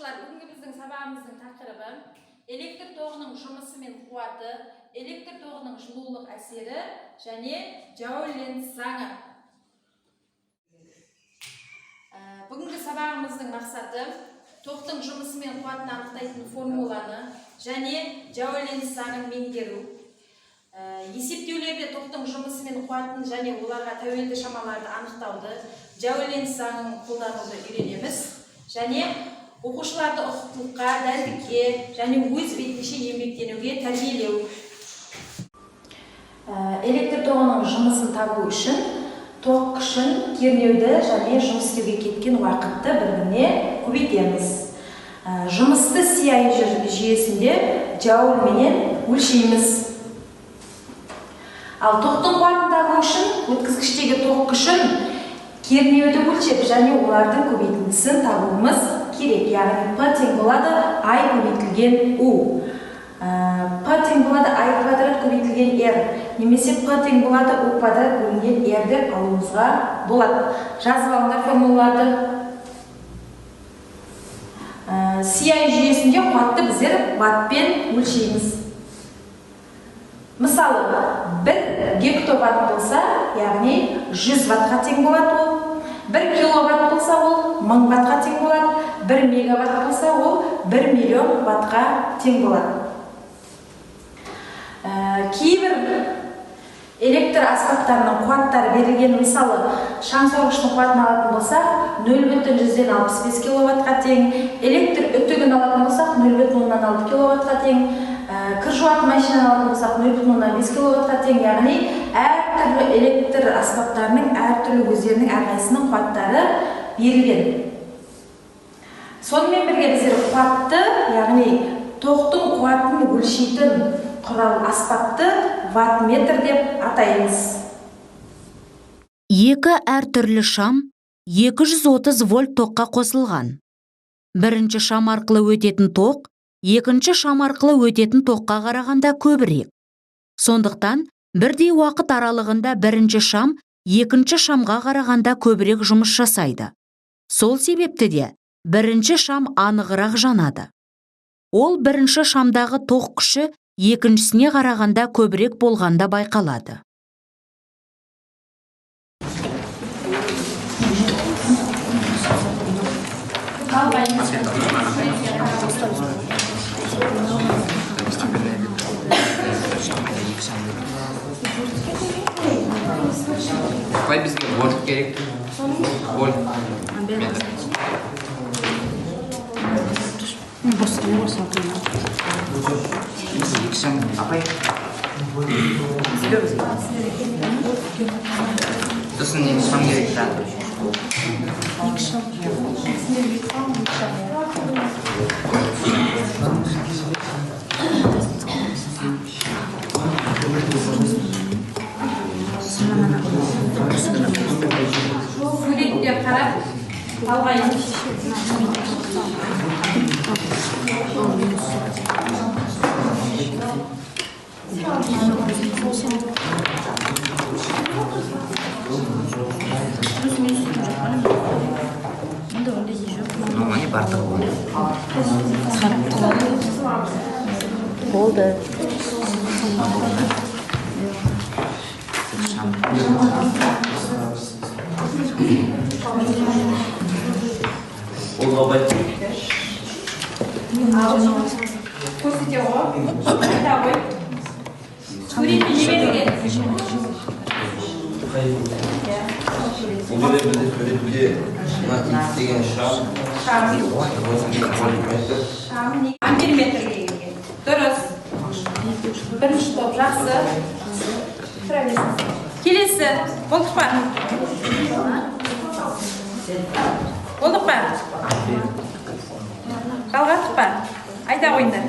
Оқушылар, бүгінгі біздің сабағымыздың тақырыбы электр тоғының жұмысы мен қуаты, электр тоғының жылулық әсері және Джоуль-Ленц заңы. Бүгінгі сабағымыздың мақсаты тоқтың жұмысы мен қуатын анықтайтын формуланы және Джоуль-Ленц заңын меңгеру. Есептеулерде тоқтың жұмысы мен қуатын және оларға тәуелді шамаларды анықтауды, Джоуль-Ленц заңын қолдануды үйренеміз. Және оқушыларды ұқыптылыққа, дәлдікке және өз бетінше еңбектенуге тәрбиелеу. Электр тоғының жұмысын табу үшін тоқ күшін, кернеуді және жұмыс істеуге кеткен уақытты бір-біріне көбейтеміз. Жұмысты CI жүйесінде джоульменен өлшейміз. Ал тоқтың қуатын табу үшін өткізгіштегі тоқ күшін, кернеуді өлшеп және олардың көбейтіндісін табуымыз керек. Яғни P тең болады I көбейтілген U. P тең болады I квадрат көбейтілген R. Немесе P тең болады U квадрат бөлінген R-ді алуымызға болады. Жазып алыңдар формулаларды. CI жүйесінде қуатты біздер ваттпен өлшейміз. Мысалы, 1 гектоватт болса, яғни 100 ваттқа тең болады ол. 1 киловатт болса ол 1000 ваттқа тең болады. 1 мегаватт болса ол 1 миллион ваттқа тең болады. Кейбір электр аспаптарының қуаттары берілген, мысалы, шаң сорғыштың қуатын алатын болсақ, 0,165 киловаттқа тең, электр үтігін алатын болсақ, 0,6 киловаттқа тең, кір жуатын машинаны алатын болсақ, 0,5 киловаттқа тең, яғни әртүрлі электр аспаптарының әртүрлі өздерінің әрқайсының қуаттары берілген. Сонымен бірге біздер қуатты, яғни тоқтың қуатын өлшейтін құрал аспапты ваттметр деп атаймыз. Екі әртүрлі шам 230 вольт тоққа қосылған. Бірінші шам арқылы өтетін тоқ, екінші шам арқылы өтетін тоққа қарағанда көбірек. Сондықтан, бірдей уақыт аралығында бірінші шам екінші шамға қарағанда көбірек жұмыс жасайды. Сол себепті де бірінші шам анығырақ жанады. Ол бірінші шамдағы тоқ күші екіншісіне қарағанда көбірек болғанда байқалады. Қай бізге вольт керек? Вольт. Шам апай. Сосын не шам керек та? Суретке қарап, алғайын. Нормально бартық болды. Болды. Көрсете ғой. Айта ғой. Суретті не берген? Бұл жерде бізде суретте X деген шам. Амперметрге келген. Дұрыс. Бірінші топ жақсы. Келесі. Болдық па? Болдық па? Жалғаттық па? Айта қойыңдар.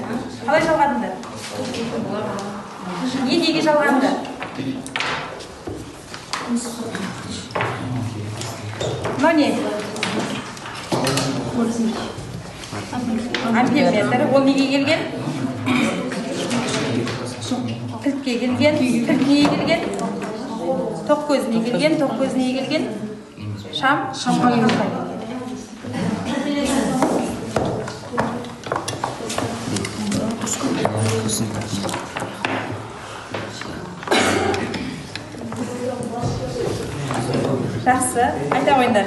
Қалай жалғадыңдар? Неге жалғандар? Мынау не? Амперметр. Ол неге келген? Кілтке келген. Кілт неге келген? Тоқ көзіне келген. Тоқ көзіне келген. Шамға келген. жақсы. Айта қойыңдар.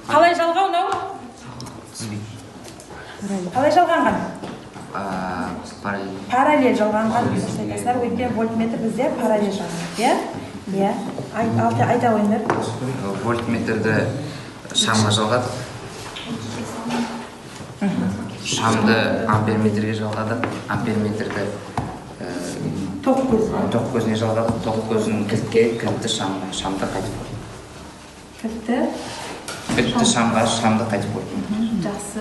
Қалай жалғау мынау? Қалай жалғанған? Параллель жалғанған дұрыс айтасыздар. Өйткені вольтметр бізде параллель жалғанады, иә? Айта қойыңдар. Вольтметрді шамға жалғадық. Шамды амперметрге жалғадық. Амперметрді тоқ көзіне жалғадық. Тоқ көзін кілтке, кілтті шамға, шамды қайтып қойдық. Кілтті шамға, шамды қайтып қойдық. Жақсы.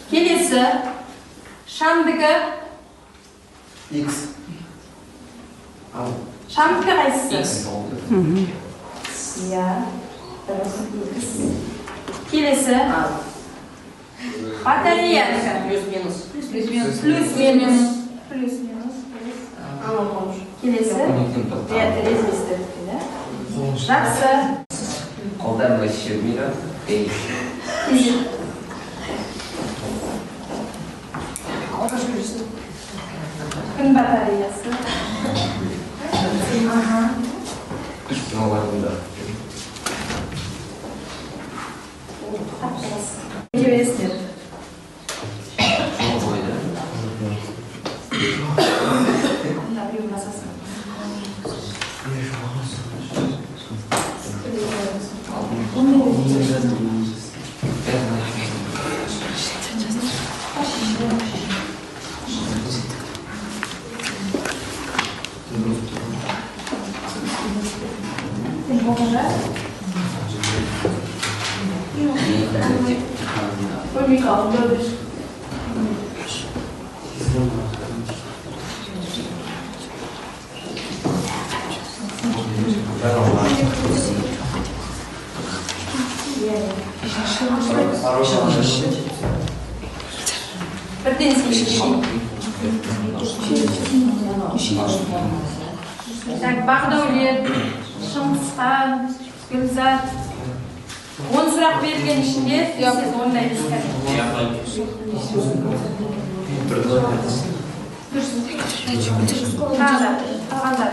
Келесі шамдығы X. шамдығы қайсысы? Иә. Келесі батареянікі плюс минус келесі резистор. Жақсы. Қолдан өшірмейді. Күн батареясы. Интересно. Так, Бағдәулет, Шыңғысхан, Гүлзат. 10 сұрақ берілген ішінде сіз орындайсыздар. Қалғандар.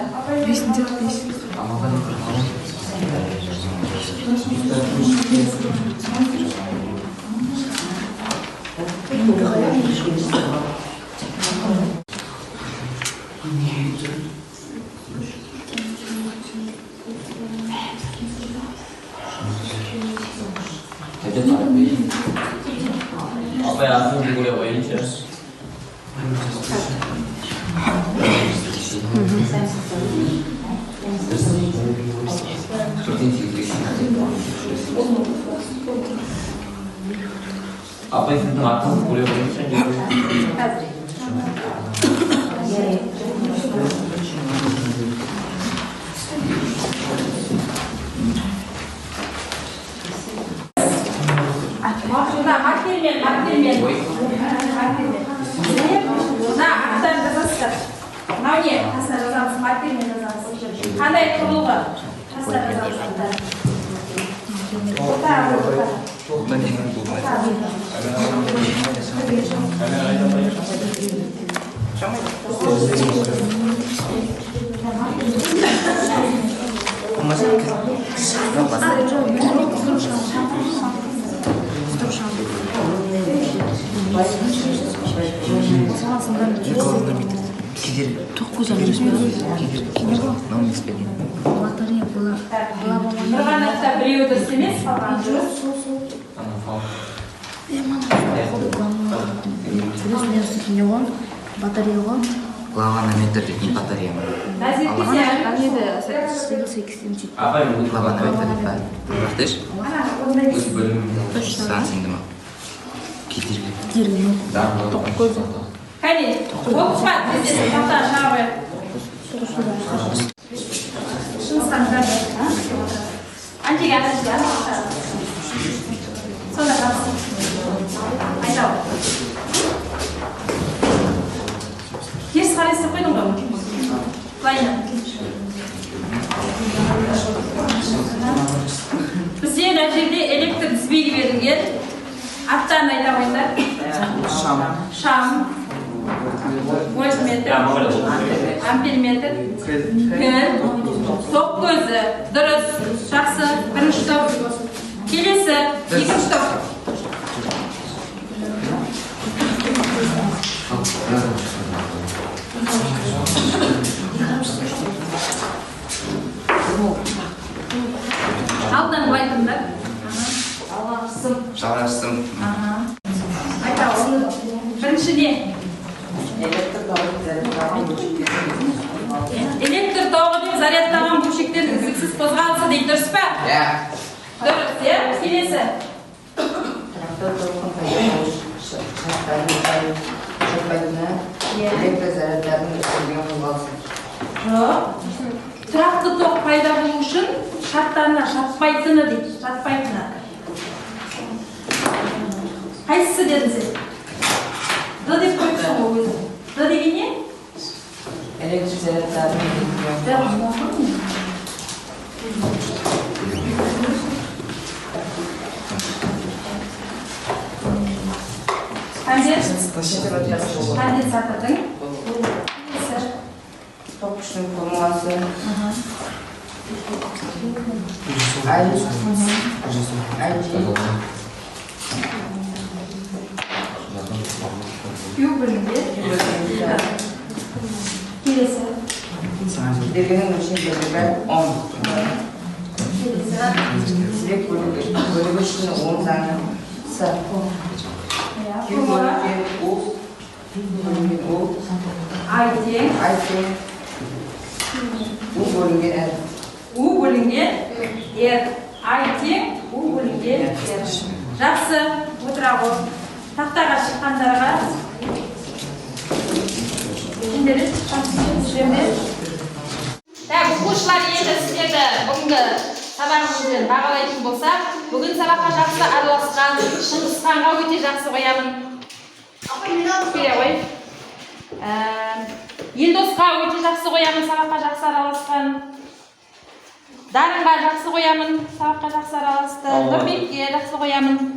Apa ya, aku boleh wain sih. Apa itu aku boleh wain sih? Мартинмен. На, ақтан жазасыздар. Мынау не? Қасына жазамыз, мартинмен жазамыз. Қандай құрылғы? Қасына жазамыз. Тұрғанақта біреуі дұрыс емес, қалған дұрыс. Батарея. Клаванометр дейтін батарея ма? Клаванометр Бақтеш? Станцияңды ма? Кедергі. Кәне, оқыспат, бізде тақтан шағы. Шыңыстан жады. Антиге атады. Сонда қалсын. Айтау. Теріс қарайсы қойдың ғой? Былайына. берілген. Аттарын айта қойыңдар. Шам. Вольтметр. Амперметр. Піл. Тоқ көзі. Дұрыс. Жақсы. Бірінші топ. Келесі. Екінші топ. Алдынан айтыңдар. Жалғастым. Айта ғой. Бірінші не? Электр тоғы деп зарядталған бөлшектердің үздіксіз қозғалысы дейді, дұрыс па? Дұрыс, иә? Келесі. Электр зарядтарының үстелген қозғалысы. Жоқ. Тұрақты тоқ пайда болу үшін шарттарына шатпайтыны дейді, шатпайтыны. Қайсысы дедің сен? Д деп қойыпсың ғой өзі. Д деген не? Электр зарядтарының конденсатордың тоқ күшінің формуласы Q бөлінген. Келесі. Дегеннің өлшемдері 10. Сирек бөлігі үшін 10 заңы С. Q бөлінген U. I тең. U бөлінген R. U бөлінген R. I тең. U бөлінген R. Жақсы. Отыра ғой. Тақтаға шыққандарға кімдері шыққандар? Оқушылар, енді сіздерді бүгінгі сабағымызбен бағалайтын болсақ, бүгін сабаққа жақсы араласқан Шыңғысханға өте жақсы қоямын. Бере ғой. Елдосқа өте жақсы қоямын, сабаққа жақсы араласқан. Дарынға жақсы қоямын, сабаққа жақсы араласты. Нұрбекке жақсы қоямын.